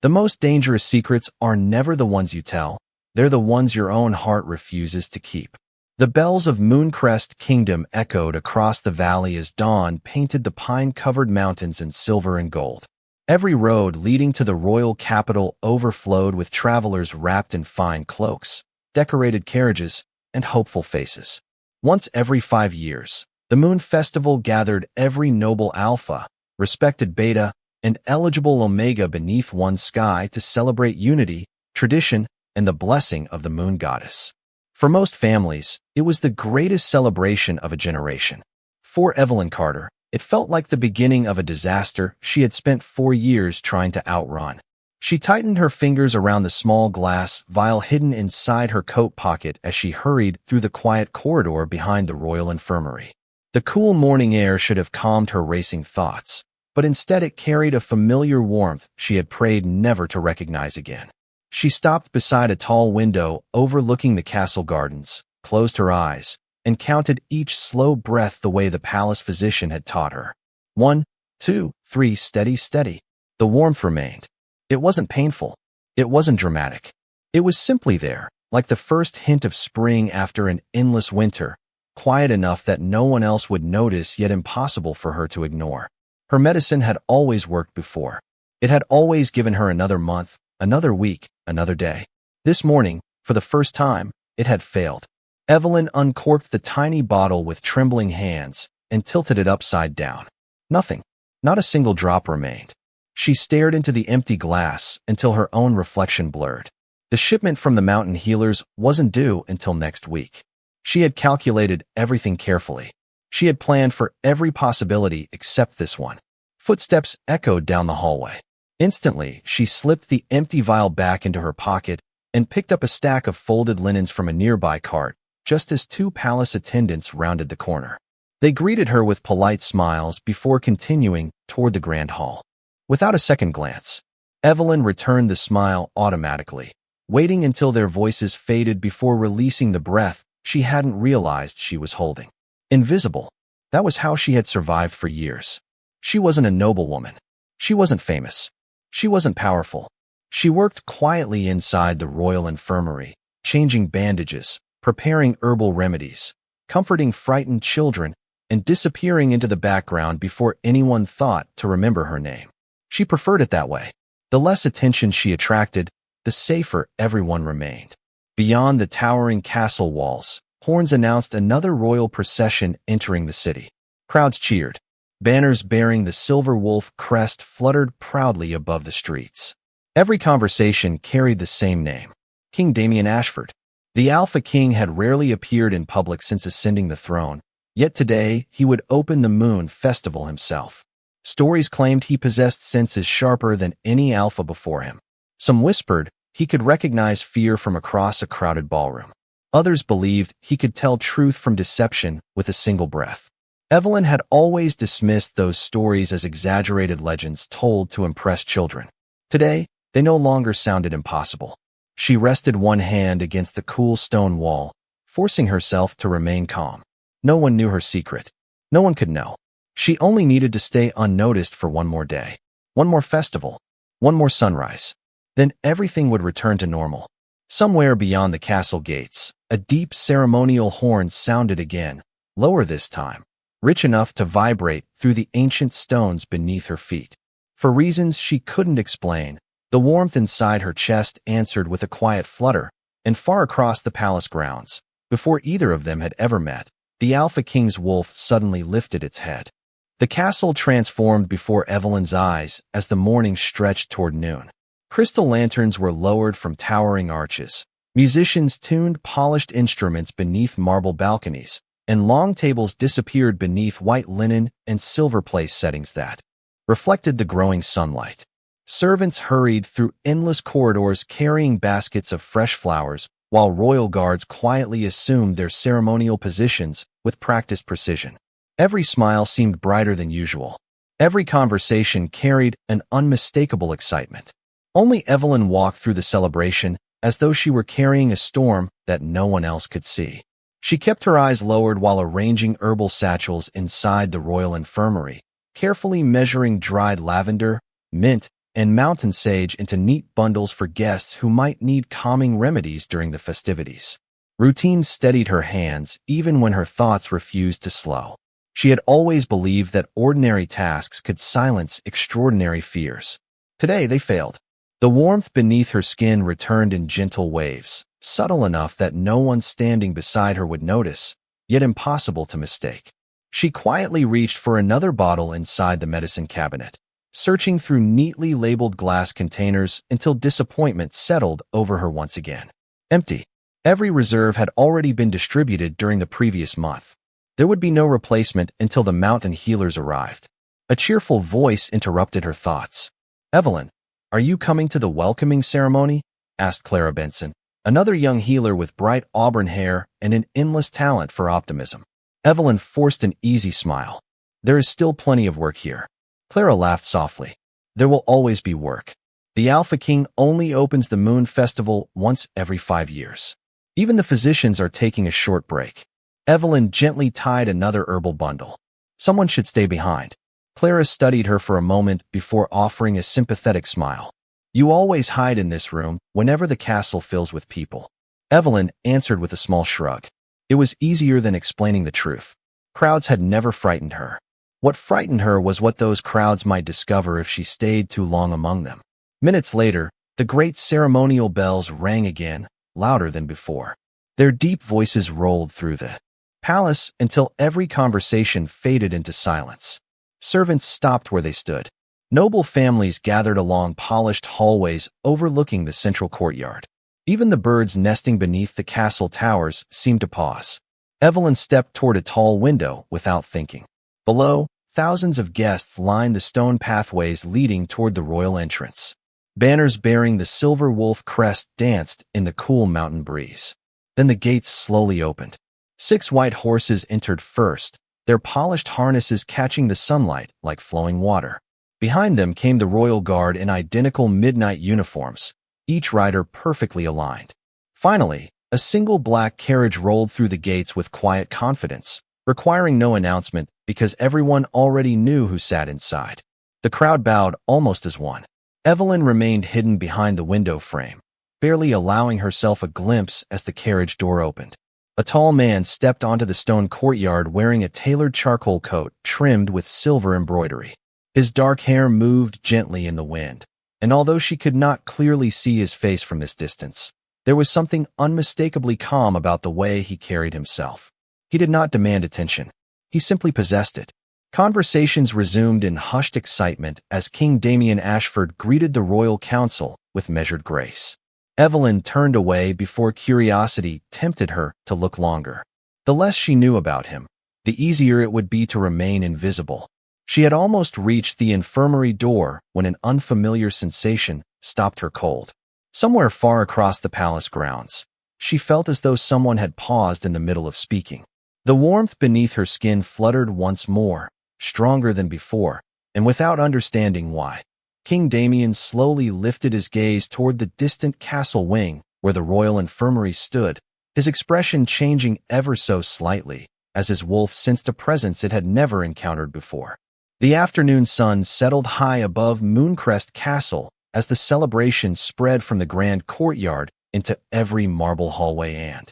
The most dangerous secrets are never the ones you tell, they're the ones your own heart refuses to keep. The bells of Mooncrest Kingdom echoed across the valley as dawn painted the pine-covered mountains in silver and gold. Every road leading to the royal capital overflowed with travelers wrapped in fine cloaks, decorated carriages, and hopeful faces. Once every 5 years, the Moon Festival gathered every noble alpha, respected beta, and eligible omega beneath one sky to celebrate unity, tradition, and the blessing of the moon goddess. For most families, it was the greatest celebration of a generation. For Evelyn Carter, it felt like the beginning of a disaster she had spent 4 years trying to outrun. She tightened her fingers around the small glass vial hidden inside her coat pocket as she hurried through the quiet corridor behind the royal infirmary. The cool morning air should have calmed her racing thoughts, but instead it carried a familiar warmth she had prayed never to recognize again. She stopped beside a tall window overlooking the castle gardens, closed her eyes, and counted each slow breath the way the palace physician had taught her. 1, 2, 3, steady, steady. The warmth remained. It wasn't painful. It wasn't dramatic. It was simply there, like the first hint of spring after an endless winter, quiet enough that no one else would notice yet impossible for her to ignore. Her medicine had always worked before. It had always given her another month, another week, another day. This morning, for the first time, it had failed. Evelyn uncorked the tiny bottle with trembling hands and tilted it upside down. Nothing. Not a single drop remained. She stared into the empty glass until her own reflection blurred. The shipment from the mountain healers wasn't due until next week. She had calculated everything carefully. She had planned for every possibility except this one. Footsteps echoed down the hallway. Instantly, she slipped the empty vial back into her pocket and picked up a stack of folded linens from a nearby cart, just as 2 palace attendants rounded the corner. They greeted her with polite smiles before continuing toward the grand hall. Without a second glance, Evelyn returned the smile automatically, waiting until their voices faded before releasing the breath she hadn't realized she was holding. Invisible. That was how she had survived for years. She wasn't a noblewoman. She wasn't famous. She wasn't powerful. She worked quietly inside the royal infirmary, changing bandages, preparing herbal remedies, comforting frightened children, and disappearing into the background before anyone thought to remember her name. She preferred it that way. The less attention she attracted, the safer everyone remained. Beyond the towering castle walls, horns announced another royal procession entering the city. Crowds cheered. Banners bearing the silver wolf crest fluttered proudly above the streets. Every conversation carried the same name, King Damien Ashford. The Alpha King had rarely appeared in public since ascending the throne, yet today he would open the Moon Festival himself. Stories claimed he possessed senses sharper than any alpha before him. Some whispered he could recognize fear from across a crowded ballroom. Others believed he could tell truth from deception with a single breath. Evelyn had always dismissed those stories as exaggerated legends told to impress children. Today, they no longer sounded impossible. She rested one hand against the cool stone wall, forcing herself to remain calm. No one knew her secret. No one could know. She only needed to stay unnoticed for one more day, one more festival, one more sunrise. Then everything would return to normal. Somewhere beyond the castle gates, a deep ceremonial horn sounded again, lower this time, rich enough to vibrate through the ancient stones beneath her feet. For reasons she couldn't explain, the warmth inside her chest answered with a quiet flutter, and far across the palace grounds, before either of them had ever met, the Alpha King's wolf suddenly lifted its head. The castle transformed before Evelyn's eyes as the morning stretched toward noon. Crystal lanterns were lowered from towering arches. Musicians tuned polished instruments beneath marble balconies, and long tables disappeared beneath white linen and silver place settings that reflected the growing sunlight. Servants hurried through endless corridors carrying baskets of fresh flowers, while royal guards quietly assumed their ceremonial positions with practiced precision. Every smile seemed brighter than usual. Every conversation carried an unmistakable excitement. Only Evelyn walked through the celebration as though she were carrying a storm that no one else could see. She kept her eyes lowered while arranging herbal satchels inside the royal infirmary, carefully measuring dried lavender, mint, and mountain sage into neat bundles for guests who might need calming remedies during the festivities. Routine steadied her hands even when her thoughts refused to slow. She had always believed that ordinary tasks could silence extraordinary fears. Today they failed. The warmth beneath her skin returned in gentle waves, subtle enough that no one standing beside her would notice, yet impossible to mistake. She quietly reached for another bottle inside the medicine cabinet, searching through neatly labeled glass containers until disappointment settled over her once again. Empty. Every reserve had already been distributed during the previous month. There would be no replacement until the mountain healers arrived. A cheerful voice interrupted her thoughts. "Evelyn, are you coming to the welcoming ceremony?" asked Clara Benson, another young healer with bright auburn hair and an endless talent for optimism. Evelyn forced an easy smile. "There is still plenty of work here." Clara laughed softly. "There will always be work. The Alpha King only opens the Moon Festival once every 5 years. Even the physicians are taking a short break." Evelyn gently tied another herbal bundle. "Someone should stay behind." Clara studied her for a moment before offering a sympathetic smile. "You always hide in this room whenever the castle fills with people." Evelyn answered with a small shrug. It was easier than explaining the truth. Crowds had never frightened her. What frightened her was what those crowds might discover if she stayed too long among them. Minutes later, the great ceremonial bells rang again, louder than before. Their deep voices rolled through the palace until every conversation faded into silence. Servants stopped where they stood. Noble families gathered along polished hallways overlooking the central courtyard. Even the birds nesting beneath the castle towers seemed to pause. Evelyn stepped toward a tall window without thinking. Below, thousands of guests lined the stone pathways leading toward the royal entrance. Banners bearing the silver wolf crest danced in the cool mountain breeze. Then the gates slowly opened. 6 white horses entered first, their polished harnesses catching the sunlight like flowing water. Behind them came the royal guard in identical midnight uniforms, each rider perfectly aligned. Finally, a single black carriage rolled through the gates with quiet confidence, requiring no announcement because everyone already knew who sat inside. The crowd bowed almost as one. Evelyn remained hidden behind the window frame, barely allowing herself a glimpse as the carriage door opened. A tall man stepped onto the stone courtyard wearing a tailored charcoal coat trimmed with silver embroidery. His dark hair moved gently in the wind, and although she could not clearly see his face from this distance, there was something unmistakably calm about the way he carried himself. He did not demand attention. He simply possessed it. Conversations resumed in hushed excitement as King Damien Ashford greeted the royal council with measured grace. Evelyn turned away before curiosity tempted her to look longer. The less she knew about him, the easier it would be to remain invisible. She had almost reached the infirmary door when an unfamiliar sensation stopped her cold. Somewhere far across the palace grounds, she felt as though someone had paused in the middle of speaking. The warmth beneath her skin fluttered once more, stronger than before, and without understanding why. King Damien slowly lifted his gaze toward the distant castle wing where the royal infirmary stood, his expression changing ever so slightly as his wolf sensed a presence it had never encountered before. The afternoon sun settled high above Mooncrest Castle as the celebration spread from the grand courtyard into every marble hallway and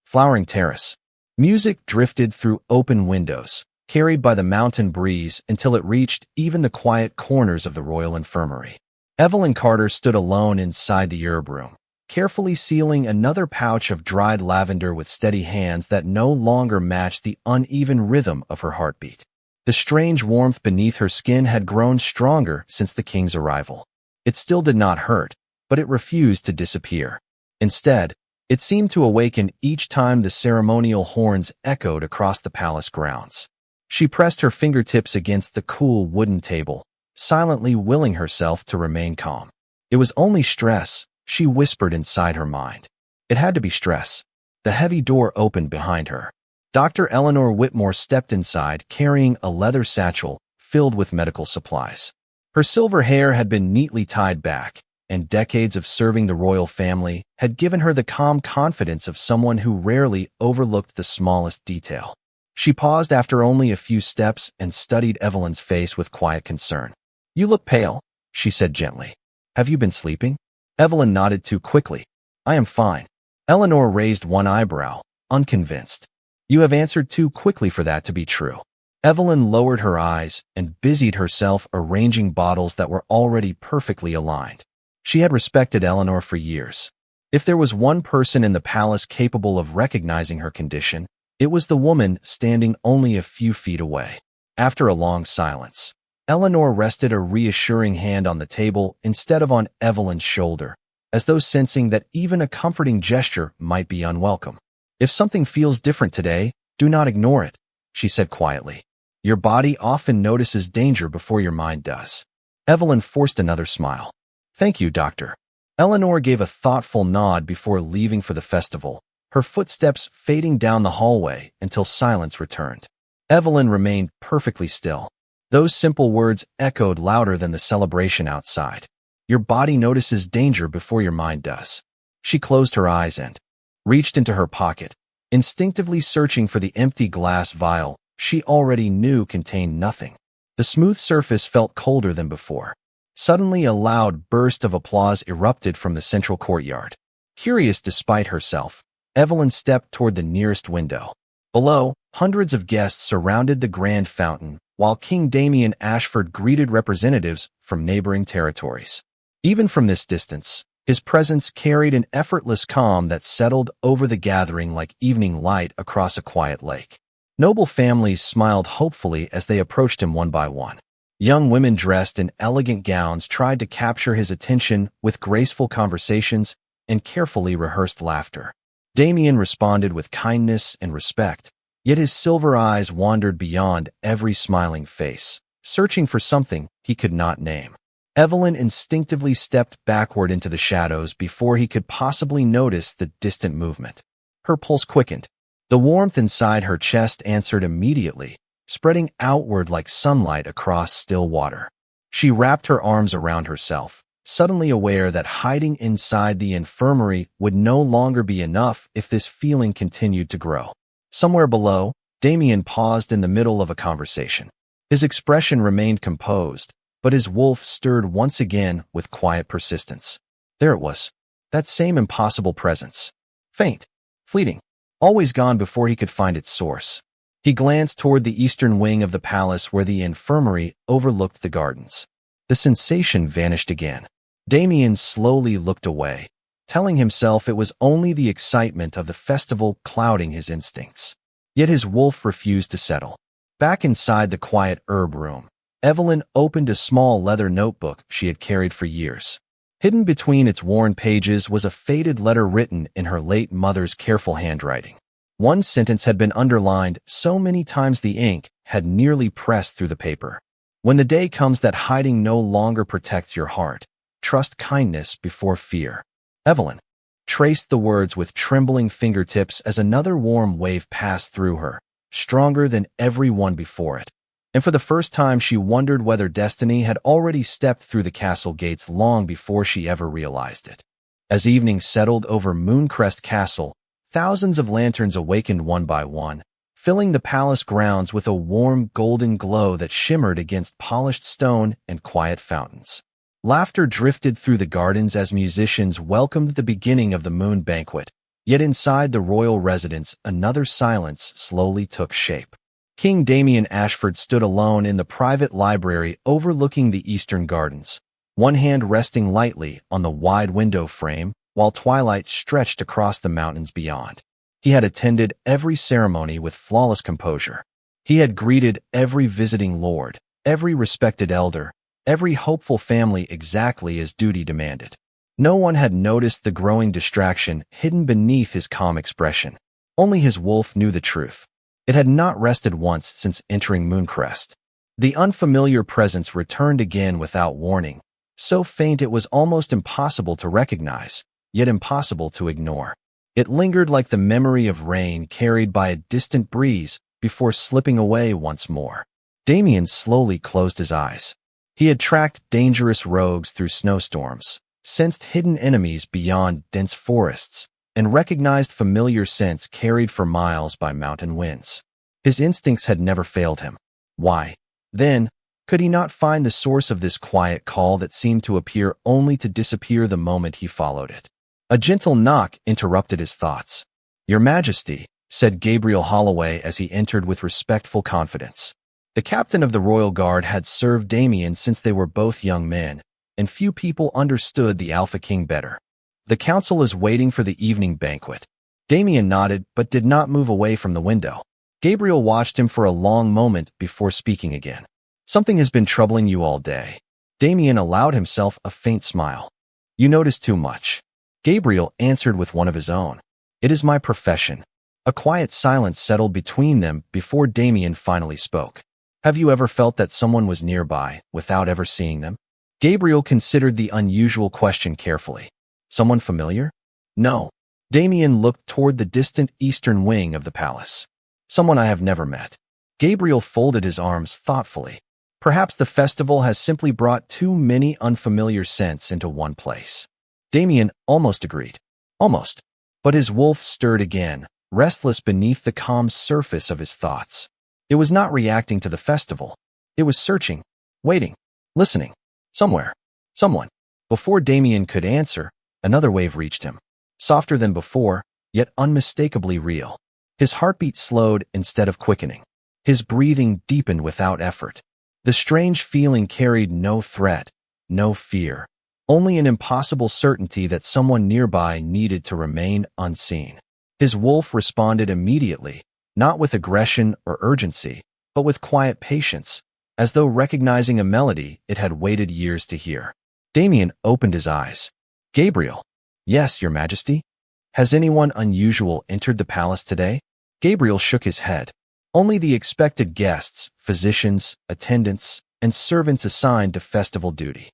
flowering terrace. Music drifted through open windows, carried by the mountain breeze until it reached even the quiet corners of the royal infirmary. Evelyn Carter stood alone inside the herb room, carefully sealing another pouch of dried lavender with steady hands that no longer matched the uneven rhythm of her heartbeat. The strange warmth beneath her skin had grown stronger since the king's arrival. It still did not hurt, but it refused to disappear. Instead, it seemed to awaken each time the ceremonial horns echoed across the palace grounds. She pressed her fingertips against the cool wooden table, silently willing herself to remain calm. It was only stress, she whispered inside her mind. It had to be stress. The heavy door opened behind her. Dr. Eleanor Whitmore stepped inside, carrying a leather satchel filled with medical supplies. Her silver hair had been neatly tied back, and decades of serving the royal family had given her the calm confidence of someone who rarely overlooked the smallest detail. She paused after only a few steps and studied Evelyn's face with quiet concern. "You look pale." she said gently. Have you been sleeping? Evelyn nodded too quickly. I am fine. Eleanor raised one eyebrow, unconvinced. You have answered too quickly for that to be true. Evelyn lowered her eyes and busied herself arranging bottles that were already perfectly aligned. She had respected Eleanor for years. If there was one person in the palace capable of recognizing her condition, it was the woman standing only a few feet away. After a long silence, Eleanor rested a reassuring hand on the table instead of on Evelyn's shoulder, as though sensing that even a comforting gesture might be unwelcome. If something feels different today, do not ignore it, she said quietly. Your body often notices danger before your mind does. Evelyn forced another smile. Thank you, Doctor. Eleanor gave a thoughtful nod before leaving for the festival, her footsteps fading down the hallway until silence returned. Evelyn remained perfectly still. Those simple words echoed louder than the celebration outside. Your body notices danger before your mind does. She closed her eyes and reached into her pocket, instinctively searching for the empty glass vial she already knew contained nothing. The smooth surface felt colder than before. Suddenly, a loud burst of applause erupted from the central courtyard. Curious despite herself, Evelyn stepped toward the nearest window. Below, hundreds of guests surrounded the grand fountain, while King Damien Ashford greeted representatives from neighboring territories. Even from this distance, his presence carried an effortless calm that settled over the gathering like evening light across a quiet lake. Noble families smiled hopefully as they approached him one by one. Young women dressed in elegant gowns tried to capture his attention with graceful conversations and carefully rehearsed laughter. Damien responded with kindness and respect, yet his silver eyes wandered beyond every smiling face, searching for something he could not name. Evelyn instinctively stepped backward into the shadows before he could possibly notice the distant movement. Her pulse quickened. The warmth inside her chest answered immediately, spreading outward like sunlight across still water. She wrapped her arms around herself, suddenly aware that hiding inside the infirmary would no longer be enough if this feeling continued to grow. Somewhere below, Damien paused in the middle of a conversation. His expression remained composed, but his wolf stirred once again with quiet persistence. There it was, that same impossible presence. Faint, fleeting, always gone before he could find its source. He glanced toward the eastern wing of the palace where the infirmary overlooked the gardens. The sensation vanished again. Damien slowly looked away, telling himself it was only the excitement of the festival clouding his instincts. Yet his wolf refused to settle. Back inside the quiet herb room, Evelyn opened a small leather notebook she had carried for years. Hidden between its worn pages was a faded letter written in her late mother's careful handwriting. One sentence had been underlined so many times the ink had nearly pressed through the paper. When the day comes that hiding no longer protects your heart, trust kindness before fear. Evelyn traced the words with trembling fingertips as another warm wave passed through her, stronger than every one before it. And for the first time she wondered whether destiny had already stepped through the castle gates long before she ever realized it. As evening settled over Mooncrest Castle, thousands of lanterns awakened one by one, filling the palace grounds with a warm golden glow that shimmered against polished stone and quiet fountains. Laughter drifted through the gardens as musicians welcomed the beginning of the moon banquet, yet inside the royal residence another silence slowly took shape. King Damien Ashford stood alone in the private library overlooking the eastern gardens, one hand resting lightly on the wide window frame while twilight stretched across the mountains beyond. He had attended every ceremony with flawless composure. He had greeted every visiting lord, every respected elder, every hopeful family exactly as duty demanded. No one had noticed the growing distraction hidden beneath his calm expression. Only his wolf knew the truth. It had not rested once since entering Mooncrest. The unfamiliar presence returned again without warning, so faint it was almost impossible to recognize, yet impossible to ignore. It lingered like the memory of rain carried by a distant breeze before slipping away once more. Damien slowly closed his eyes. He had tracked dangerous rogues through snowstorms, sensed hidden enemies beyond dense forests, and recognized familiar scents carried for miles by mountain winds. His instincts had never failed him. Why, then, Could he not find the source of this quiet call that seemed to appear only to disappear the moment he followed it? A gentle knock interrupted his thoughts. "Your Majesty," said Gabriel Holloway as he entered with respectful confidence. The captain of the royal guard had served Damien since they were both young men, and few people understood the Alpha King better. "The council is waiting for the evening banquet." Damien nodded but did not move away from the window. Gabriel watched him for a long moment before speaking again. "Something has been troubling you all day." Damien allowed himself a faint smile. "You notice too much." Gabriel answered with one of his own. "It is my profession." A quiet silence settled between them before Damien finally spoke. "Have you ever felt that someone was nearby without ever seeing them?" Gabriel considered the unusual question carefully. "Someone familiar?" "No." Damien looked toward the distant eastern wing of the palace. "Someone I have never met." Gabriel folded his arms thoughtfully. Perhaps the festival has simply brought too many unfamiliar scents into one place. Damien almost agreed. Almost. But his wolf stirred again, restless beneath the calm surface of his thoughts. It was not reacting to the festival. It was searching, waiting, listening. Somewhere. Someone. Before Damien could answer, another wave reached him. Softer than before, yet unmistakably real. His heartbeat slowed instead of quickening. His breathing deepened without effort. The strange feeling carried no threat, no fear, only an impossible certainty that someone nearby needed to remain unseen. His wolf responded immediately, not with aggression or urgency, but with quiet patience, as though recognizing a melody it had waited years to hear. Damien opened his eyes. "Gabriel." "Yes, Your Majesty." "Has anyone unusual entered the palace today?" Gabriel shook his head. Only the expected guests, physicians, attendants, and servants assigned to festival duty.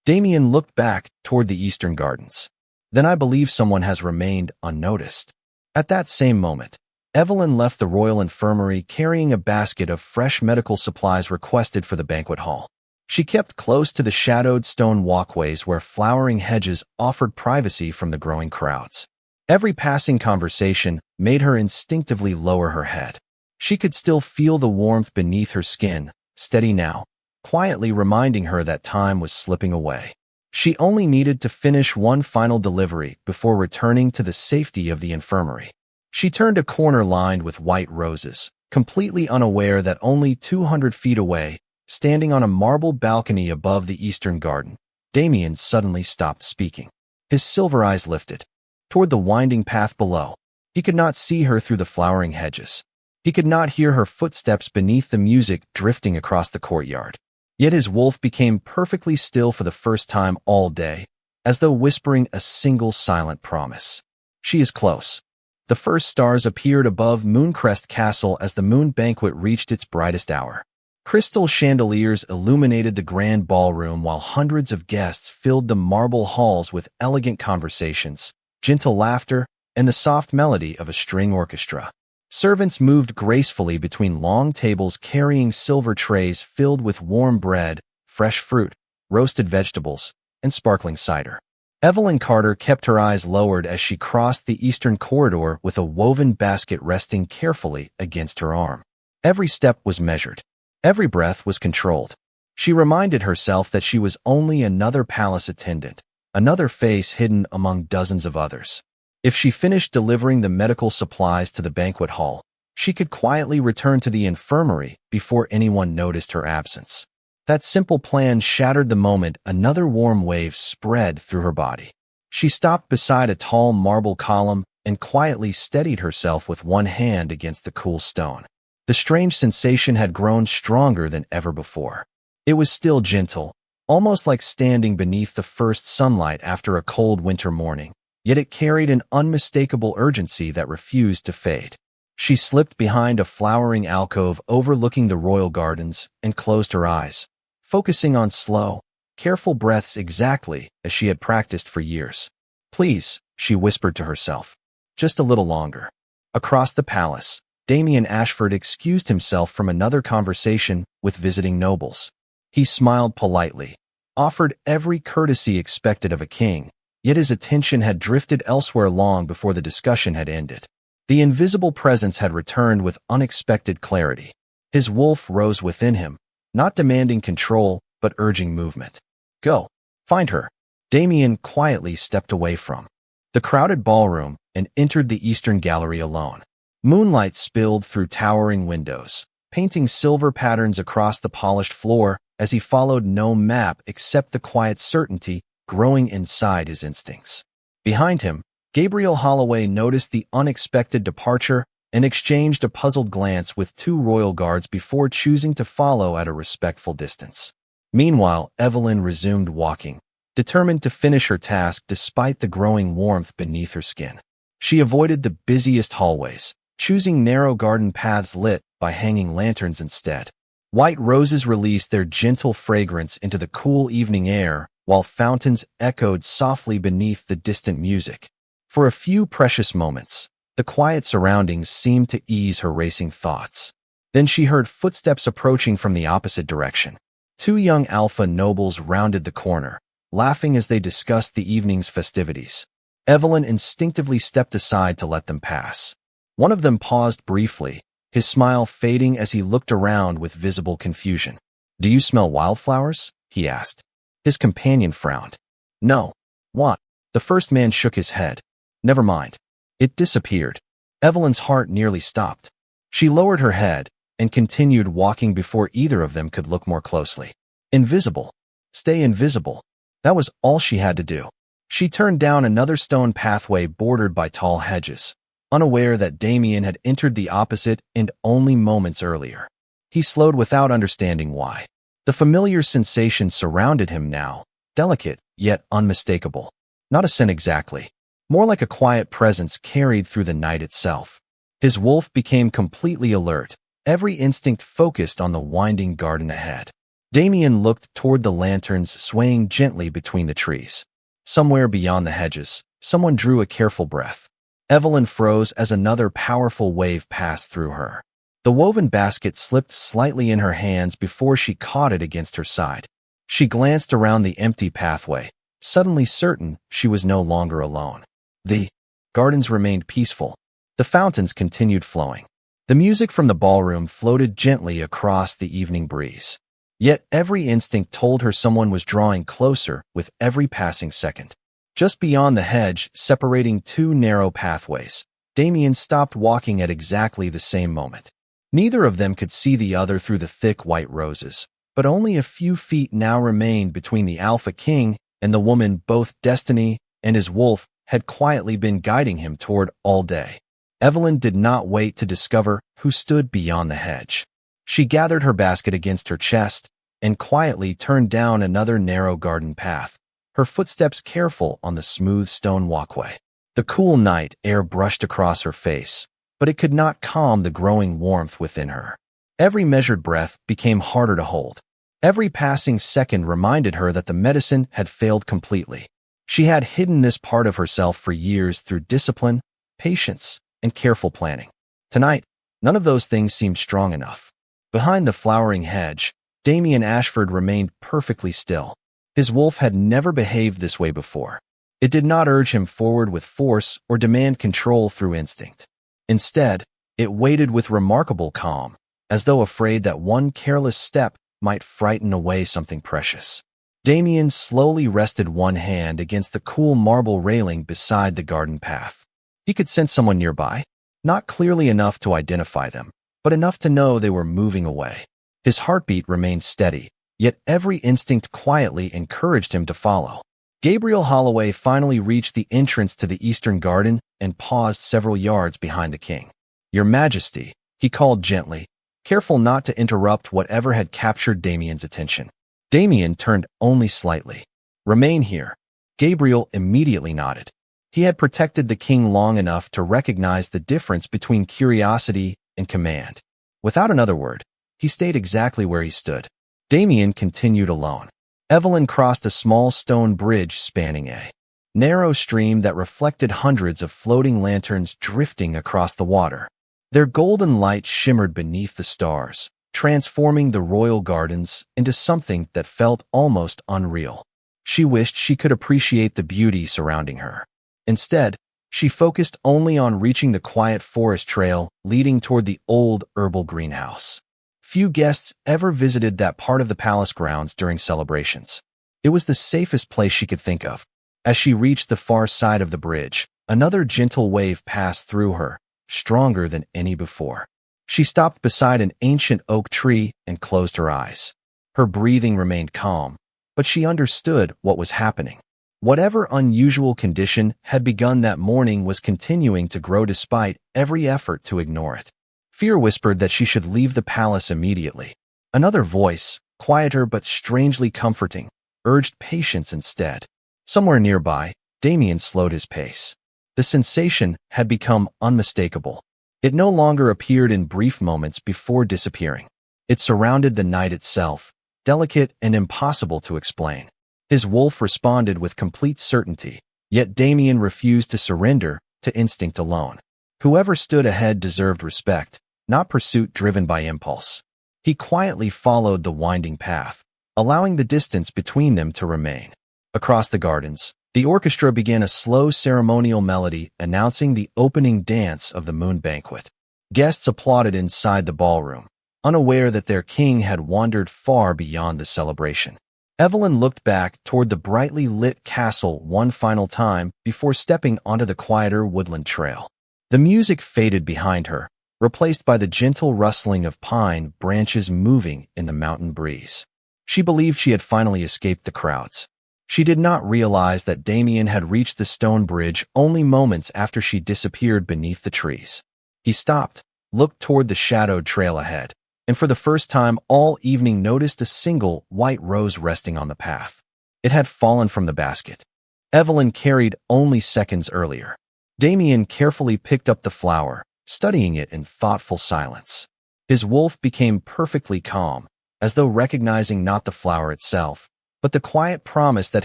Damien looked back toward the eastern gardens. "Then I believe someone has remained unnoticed." At that same moment, Evelyn left the royal infirmary carrying a basket of fresh medical supplies requested for the banquet hall. She kept close to the shadowed stone walkways where flowering hedges offered privacy from the growing crowds. Every passing conversation made her instinctively lower her head. She could still feel the warmth beneath her skin, steady now, quietly reminding her that time was slipping away. She only needed to finish one final delivery before returning to the safety of the infirmary. She turned a corner lined with white roses, completely unaware that only 200 feet away, standing on a marble balcony above the eastern garden, Damien suddenly stopped speaking. His silver eyes lifted toward the winding path below. He could not see her through the flowering hedges. He could not hear her footsteps beneath the music drifting across the courtyard. Yet his wolf became perfectly still for the first time all day, as though whispering a single silent promise. "She is close." The first stars appeared above Mooncrest Castle as the moon banquet reached its brightest hour. Crystal chandeliers illuminated the grand ballroom while hundreds of guests filled the marble halls with elegant conversations, gentle laughter, and the soft melody of a string orchestra. Servants moved gracefully between long tables carrying silver trays filled with warm bread, fresh fruit, roasted vegetables, and sparkling cider. Evelyn Carter kept her eyes lowered as she crossed the eastern corridor with a woven basket resting carefully against her arm. Every step was measured. Every breath was controlled. She reminded herself that she was only another palace attendant, another face hidden among dozens of others. If she finished delivering the medical supplies to the banquet hall, she could quietly return to the infirmary before anyone noticed her absence. That simple plan shattered the moment another warm wave spread through her body. She stopped beside a tall marble column and quietly steadied herself with one hand against the cool stone. The strange sensation had grown stronger than ever before. It was still gentle, almost like standing beneath the first sunlight after a cold winter morning. Yet it carried an unmistakable urgency that refused to fade. She slipped behind a flowering alcove overlooking the royal gardens and closed her eyes, focusing on slow, careful breaths exactly as she had practiced for years. "Please," she whispered to herself, "just a little longer." Across the palace, Damien Ashford excused himself from another conversation with visiting nobles. He smiled politely, offered every courtesy expected of a king, yet his attention had drifted elsewhere long before the discussion had ended. The invisible presence had returned with unexpected clarity. His wolf rose within him, not demanding control, but urging movement. Go. Find her. Damien quietly stepped away from the crowded ballroom and entered the eastern gallery alone. Moonlight spilled through towering windows, painting silver patterns across the polished floor as he followed no map except the quiet certainty growing inside his instincts. Behind him, Gabriel Holloway noticed the unexpected departure and exchanged a puzzled glance with two royal guards before choosing to follow at a respectful distance. Meanwhile, Evelyn resumed walking, determined to finish her task despite the growing warmth beneath her skin. She avoided the busiest hallways, choosing narrow garden paths lit by hanging lanterns instead. White roses released their gentle fragrance into the cool evening air, while fountains echoed softly beneath the distant music. For a few precious moments, the quiet surroundings seemed to ease her racing thoughts. Then she heard footsteps approaching from the opposite direction. Two young alpha nobles rounded the corner, laughing as they discussed the evening's festivities. Evelyn instinctively stepped aside to let them pass. One of them paused briefly, his smile fading as he looked around with visible confusion. "Do you smell wildflowers?" he asked. His companion frowned. "No." "What?" The first man shook his head. "Never mind." It disappeared. Evelyn's heart nearly stopped. She lowered her head and continued walking before either of them could look more closely. Invisible. Stay invisible. That was all she had to do. She turned down another stone pathway bordered by tall hedges, unaware that Damien had entered the opposite end only moments earlier. He slowed without understanding why. The familiar sensation surrounded him now, delicate yet unmistakable. Not a scent exactly, more like a quiet presence carried through the night itself. His wolf became completely alert, every instinct focused on the winding garden ahead. Damien looked toward the lanterns swaying gently between the trees. Somewhere beyond the hedges, someone drew a careful breath. Evelyn froze as another powerful wave passed through her. The woven basket slipped slightly in her hands before she caught it against her side. She glanced around the empty pathway, suddenly certain she was no longer alone. The gardens remained peaceful. The fountains continued flowing. The music from the ballroom floated gently across the evening breeze. Yet every instinct told her someone was drawing closer with every passing second. Just beyond the hedge, separating two narrow pathways, Damien stopped walking at exactly the same moment. Neither of them could see the other through the thick white roses, but only a few feet now remained between the Alpha King and the woman both Destiny and his wolf had quietly been guiding him toward all day. Evelyn did not wait to discover who stood beyond the hedge. She gathered her basket against her chest and quietly turned down another narrow garden path, her footsteps careful on the smooth stone walkway. The cool night air brushed across her face, but it could not calm the growing warmth within her. Every measured breath became harder to hold. Every passing second reminded her that the medicine had failed completely. She had hidden this part of herself for years through discipline, patience, and careful planning. Tonight, none of those things seemed strong enough. Behind the flowering hedge, Damien Ashford remained perfectly still. His wolf had never behaved this way before. It did not urge him forward with force or demand control through instinct. Instead, it waited with remarkable calm, as though afraid that one careless step might frighten away something precious. Damien slowly rested one hand against the cool marble railing beside the garden path. He could sense someone nearby, not clearly enough to identify them, but enough to know they were moving away. His heartbeat remained steady, yet every instinct quietly encouraged him to follow. Gabriel Holloway finally reached the entrance to the eastern garden and paused several yards behind the king. "Your Majesty," he called gently, careful not to interrupt whatever had captured Damien's attention. Damien turned only slightly. "Remain here." Gabriel immediately nodded. He had protected the king long enough to recognize the difference between curiosity and command. Without another word, he stayed exactly where he stood. Damien continued alone. Evelyn crossed a small stone bridge spanning a narrow stream that reflected hundreds of floating lanterns drifting across the water. Their golden light shimmered beneath the stars, transforming the royal gardens into something that felt almost unreal. She wished she could appreciate the beauty surrounding her. Instead, she focused only on reaching the quiet forest trail leading toward the old herbal greenhouse. Few guests ever visited that part of the palace grounds during celebrations. It was the safest place she could think of. As she reached the far side of the bridge, another gentle wave passed through her, stronger than any before. She stopped beside an ancient oak tree and closed her eyes. Her breathing remained calm, but she understood what was happening. Whatever unusual condition had begun that morning was continuing to grow despite every effort to ignore it. Fear whispered that she should leave the palace immediately. Another voice, quieter but strangely comforting, urged patience instead. Somewhere nearby, Damien slowed his pace. The sensation had become unmistakable. It no longer appeared in brief moments before disappearing. It surrounded the night itself, delicate and impossible to explain. His wolf responded with complete certainty, yet Damien refused to surrender to instinct alone. Whoever stood ahead deserved respect, not pursuit driven by impulse. He quietly followed the winding path, allowing the distance between them to remain. Across the gardens, the orchestra began a slow ceremonial melody announcing the opening dance of the moon banquet. Guests applauded inside the ballroom, unaware that their king had wandered far beyond the celebration. Evelyn looked back toward the brightly lit castle one final time before stepping onto the quieter woodland trail. The music faded behind her, replaced by the gentle rustling of pine branches moving in the mountain breeze. She believed she had finally escaped the crowds. She did not realize that Damien had reached the stone bridge only moments after she disappeared beneath the trees. He stopped, looked toward the shadowed trail ahead, and for the first time all evening noticed a single white rose resting on the path. It had fallen from the basket Evelyn carried only seconds earlier. Damien carefully picked up the flower, studying it in thoughtful silence. His wolf became perfectly calm, as though recognizing not the flower itself, but the quiet promise that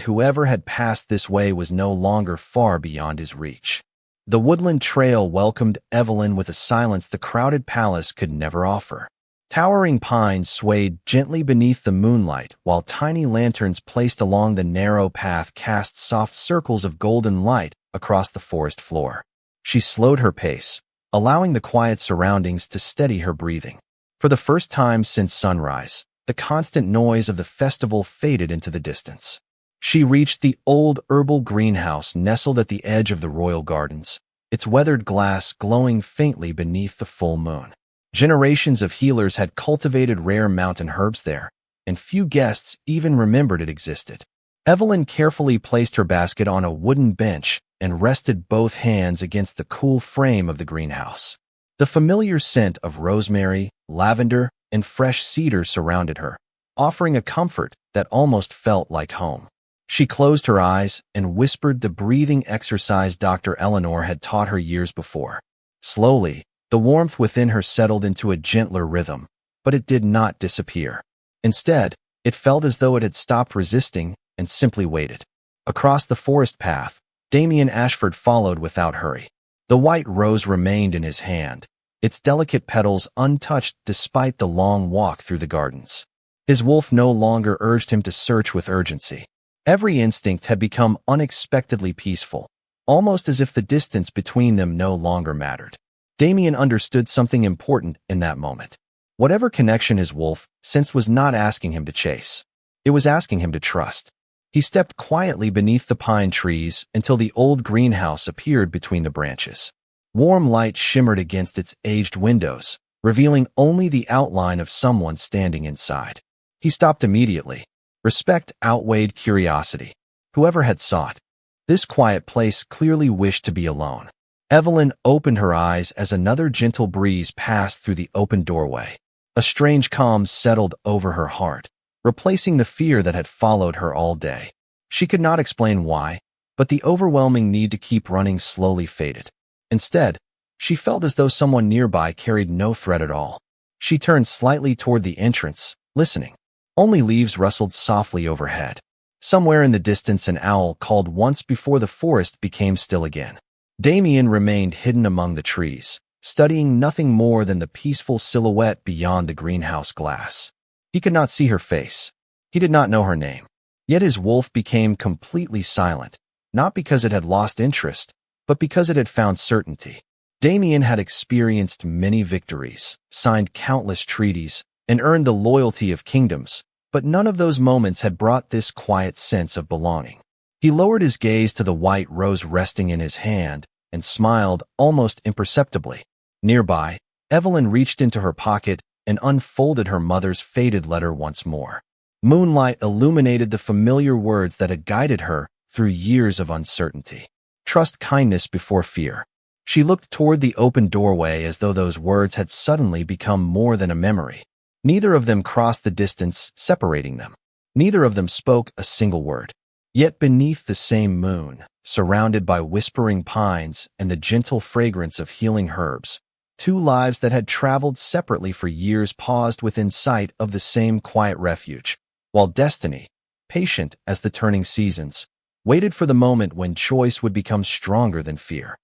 whoever had passed this way was no longer far beyond his reach. The woodland trail welcomed Evelyn with a silence the crowded palace could never offer. Towering pines swayed gently beneath the moonlight, while tiny lanterns placed along the narrow path cast soft circles of golden light across the forest floor. She slowed her pace, allowing the quiet surroundings to steady her breathing. For the first time since sunrise, the constant noise of the festival faded into the distance. She reached the old herbal greenhouse nestled at the edge of the royal gardens, its weathered glass glowing faintly beneath the full moon. Generations of healers had cultivated rare mountain herbs there, and few guests even remembered it existed. Evelyn carefully placed her basket on a wooden bench and rested both hands against the cool frame of the greenhouse. The familiar scent of rosemary, lavender, and fresh cedar surrounded her, offering a comfort that almost felt like home. She closed her eyes and whispered the breathing exercise Dr. Eleanor had taught her years before. Slowly, the warmth within her settled into a gentler rhythm, but it did not disappear. Instead, it felt as though it had stopped resisting and simply waited. Across the forest path, Damien Ashford followed without hurry. The white rose remained in his hand, its delicate petals untouched despite the long walk through the gardens. His wolf no longer urged him to search with urgency. Every instinct had become unexpectedly peaceful, almost as if the distance between them no longer mattered. Damien understood something important in that moment. Whatever connection his wolf sensed was not asking him to chase. It was asking him to trust. He stepped quietly beneath the pine trees until the old greenhouse appeared between the branches. Warm light shimmered against its aged windows, revealing only the outline of someone standing inside. He stopped immediately. Respect outweighed curiosity. Whoever had sought this quiet place clearly wished to be alone. Evelyn opened her eyes as another gentle breeze passed through the open doorway. A strange calm settled over her heart, replacing the fear that had followed her all day. She could not explain why, but the overwhelming need to keep running slowly faded. Instead, she felt as though someone nearby carried no threat at all. She turned slightly toward the entrance, listening. Only leaves rustled softly overhead. Somewhere in the distance an owl called once before the forest became still again. Damien remained hidden among the trees, studying nothing more than the peaceful silhouette beyond the greenhouse glass. He could not see her face. He did not know her name. Yet his wolf became completely silent, not because it had lost interest, but because it had found certainty. Damien had experienced many victories, signed countless treaties, and earned the loyalty of kingdoms, but none of those moments had brought this quiet sense of belonging. He lowered his gaze to the white rose resting in his hand and smiled almost imperceptibly. Nearby, Evelyn reached into her pocket and unfolded her mother's faded letter once more. Moonlight illuminated the familiar words that had guided her through years of uncertainty. Trust kindness before fear. She looked toward the open doorway as though those words had suddenly become more than a memory. Neither of them crossed the distance separating them. Neither of them spoke a single word. Yet beneath the same moon, surrounded by whispering pines and the gentle fragrance of healing herbs, two lives that had traveled separately for years paused within sight of the same quiet refuge, while destiny, patient as the turning seasons, waited for the moment when choice would become stronger than fear.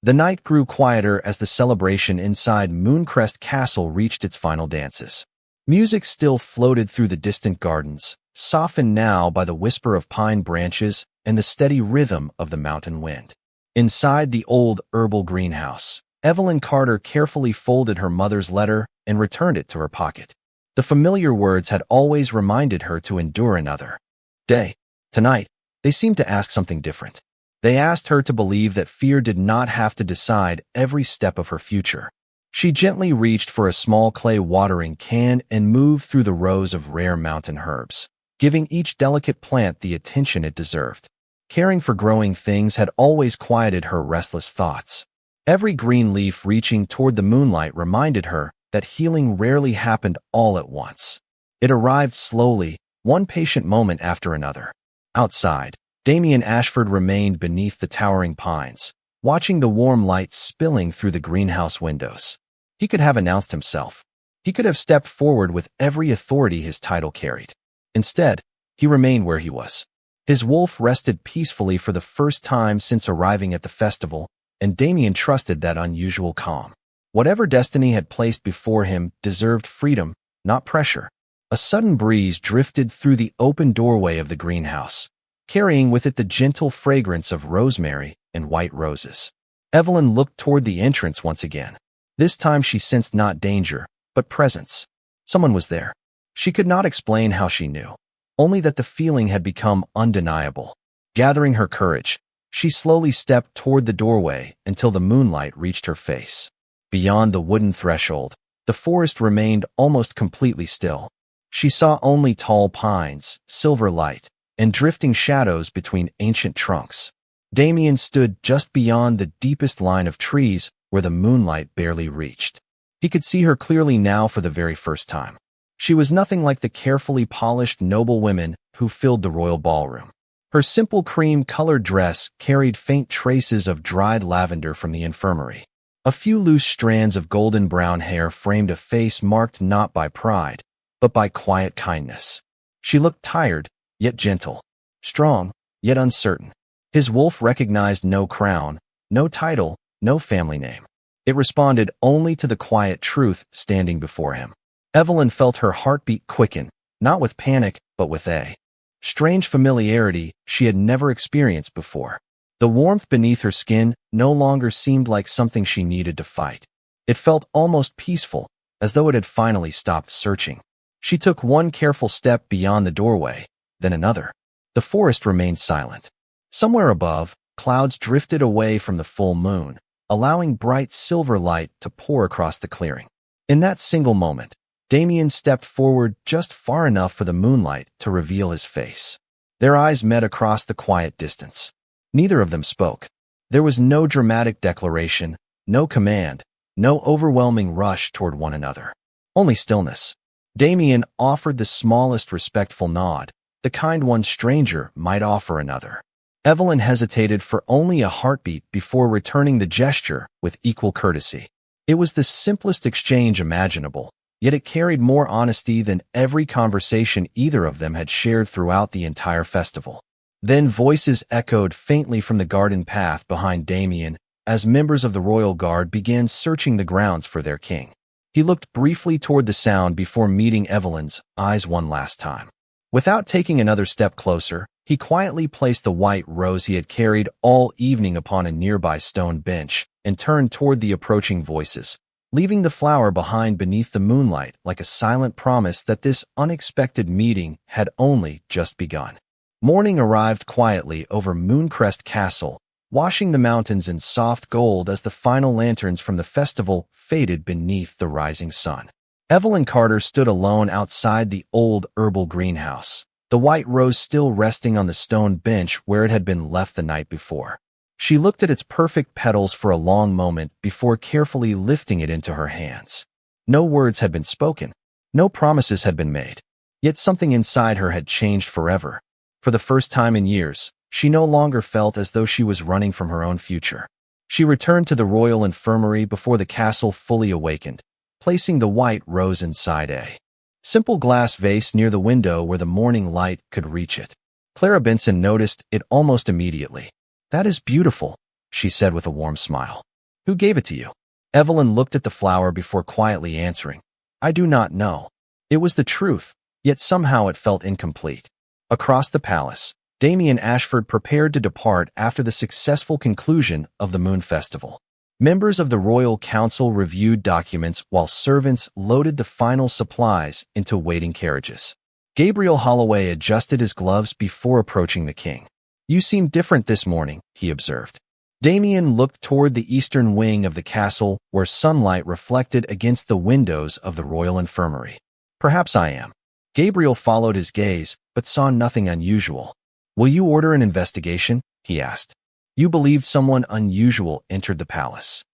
The night grew quieter as the celebration inside Mooncrest Castle reached its final dances. Music still floated through the distant gardens, softened now by the whisper of pine branches and the steady rhythm of the mountain wind. Inside the old herbal greenhouse, Evelyn Carter carefully folded her mother's letter and returned it to her pocket. The familiar words had always reminded her to endure another day. Tonight, they seemed to ask something different. They asked her to believe that fear did not have to decide every step of her future. She gently reached for a small clay watering can and moved through the rows of rare mountain herbs, giving each delicate plant the attention it deserved. Caring for growing things had always quieted her restless thoughts. Every green leaf reaching toward the moonlight reminded her that healing rarely happened all at once. It arrived slowly, one patient moment after another. Outside, Damien Ashford remained beneath the towering pines, watching the warm light spilling through the greenhouse windows. He could have announced himself. He could have stepped forward with every authority his title carried. Instead, he remained where he was. His wolf rested peacefully for the first time since arriving at the festival, and Damien trusted that unusual calm. Whatever destiny had placed before him deserved freedom, not pressure. A sudden breeze drifted through the open doorway of the greenhouse, carrying with it the gentle fragrance of rosemary and white roses. Evelyn looked toward the entrance once again. This time she sensed not danger, but presence. Someone was there. She could not explain how she knew, only that the feeling had become undeniable. Gathering her courage, she slowly stepped toward the doorway until the moonlight reached her face. Beyond the wooden threshold, the forest remained almost completely still. She saw only tall pines, silver light, and drifting shadows between ancient trunks. Damien stood just beyond the deepest line of trees where the moonlight barely reached. He could see her clearly now for the very first time. She was nothing like the carefully polished noble women who filled the royal ballroom. Her simple cream-colored dress carried faint traces of dried lavender from the infirmary. A few loose strands of golden brown hair framed a face marked not by pride, but by quiet kindness. She looked tired, yet gentle, strong, yet uncertain. His wolf recognized no crown, no title, no family name. It responded only to the quiet truth standing before him. Evelyn felt her heartbeat quicken, not with panic, but with a strange familiarity she had never experienced before. The warmth beneath her skin no longer seemed like something she needed to fight. It felt almost peaceful, as though it had finally stopped searching. She took one careful step beyond the doorway, then another. The forest remained silent. Somewhere above, clouds drifted away from the full moon, allowing bright silver light to pour across the clearing. In that single moment, Damien stepped forward just far enough for the moonlight to reveal his face. Their eyes met across the quiet distance. Neither of them spoke. There was no dramatic declaration, no command, no overwhelming rush toward one another. Only stillness. Damien offered the smallest respectful nod, the kind one stranger might offer another. Evelyn hesitated for only a heartbeat before returning the gesture with equal courtesy. It was the simplest exchange imaginable, yet it carried more honesty than every conversation either of them had shared throughout the entire festival. Then voices echoed faintly from the garden path behind Damien as members of the royal guard began searching the grounds for their king. He looked briefly toward the sound before meeting Evelyn's eyes one last time. Without taking another step closer, he quietly placed the white rose he had carried all evening upon a nearby stone bench and turned toward the approaching voices, leaving the flower behind beneath the moonlight like a silent promise that this unexpected meeting had only just begun. Morning arrived quietly over Mooncrest Castle, washing the mountains in soft gold as the final lanterns from the festival faded beneath the rising sun. Evelyn Carter stood alone outside the old herbal greenhouse, the white rose still resting on the stone bench where it had been left the night before. She looked at its perfect petals for a long moment before carefully lifting it into her hands. No words had been spoken. No promises had been made. Yet something inside her had changed forever. For the first time in years, she no longer felt as though she was running from her own future. She returned to the royal infirmary before the castle fully awakened, placing the white rose inside a simple glass vase near the window where the morning light could reach it. Clara Benson noticed it almost immediately. "That is beautiful," she said with a warm smile. "Who gave it to you?" Evelyn looked at the flower before quietly answering, "I do not know." It was the truth, yet somehow it felt incomplete. Across the palace, Damien Ashford prepared to depart after the successful conclusion of the Moon Festival. Members of the Royal Council reviewed documents while servants loaded the final supplies into waiting carriages. Gabriel Holloway adjusted his gloves before approaching the king. "You seem different this morning," he observed. Damien looked toward the eastern wing of the castle where sunlight reflected against the windows of the royal infirmary. "Perhaps I am." Gabriel followed his gaze, but saw nothing unusual. "Will you order an investigation?" he asked. "You believed someone unusual entered the palace."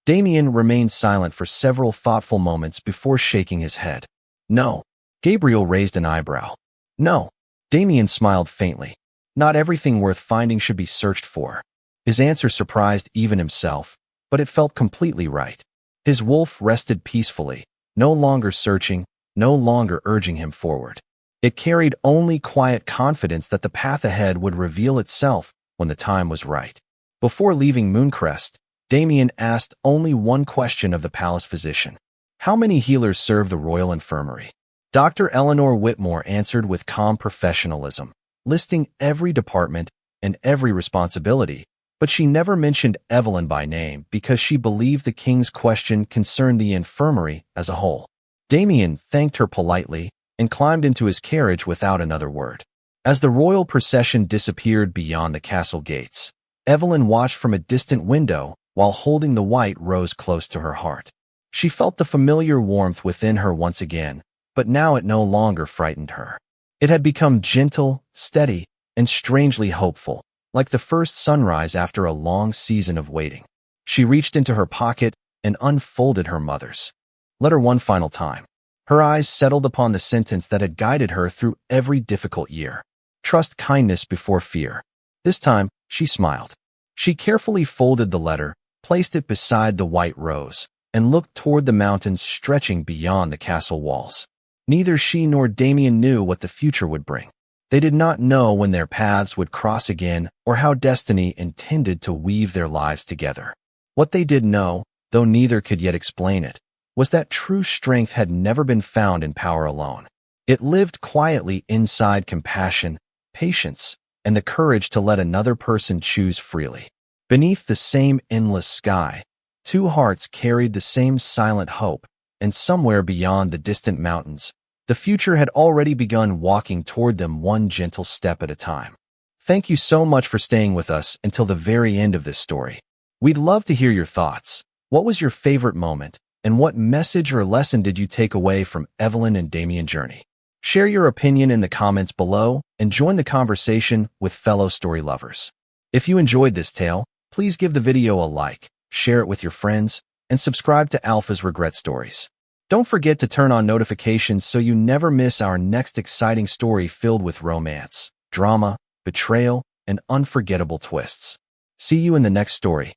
Damien remained silent for several thoughtful moments before shaking his head. "No." Gabriel raised an eyebrow. "No." Damien smiled faintly. "Not everything worth finding should be searched for." His answer surprised even himself, but it felt completely right. His wolf rested peacefully, no longer searching, no longer urging him forward. It carried only quiet confidence that the path ahead would reveal itself when the time was right. Before leaving Mooncrest, Damien asked only one question of the palace physician. "How many healers serve the royal infirmary?" Dr. Eleanor Whitmore answered with calm professionalism, listing every department and every responsibility, but she never mentioned Evelyn by name because she believed the king's question concerned the infirmary as a whole. Damien thanked her politely and climbed into his carriage without another word. As the royal procession disappeared beyond the castle gates, Evelyn watched from a distant window while holding the white rose close to her heart. She felt the familiar warmth within her once again, but now it no longer frightened her. It had become gentle, steady, and strangely hopeful, like the first sunrise after a long season of waiting. She reached into her pocket and unfolded her mother's letter one final time. Her eyes settled upon the sentence that had guided her through every difficult year. "Trust kindness before fear." This time, she smiled. She carefully folded the letter, placed it beside the white rose, and looked toward the mountains stretching beyond the castle walls. Neither she nor Damien knew what the future would bring. They did not know when their paths would cross again or how destiny intended to weave their lives together. What they did know, though neither could yet explain it, was that true strength had never been found in power alone. It lived quietly inside compassion, patience, and the courage to let another person choose freely. Beneath the same endless sky, two hearts carried the same silent hope, and somewhere beyond the distant mountains, the future had already begun walking toward them one gentle step at a time. Thank you so much for staying with us until the very end of this story. We'd love to hear your thoughts. What was your favorite moment, and what message or lesson did you take away from Evelyn and Damien's journey? Share your opinion in the comments below and join the conversation with fellow story lovers. If you enjoyed this tale, please give the video a like, share it with your friends, and subscribe to Alpha's Regret Stories. Don't forget to turn on notifications so you never miss our next exciting story filled with romance, drama, betrayal, and unforgettable twists. See you in the next story.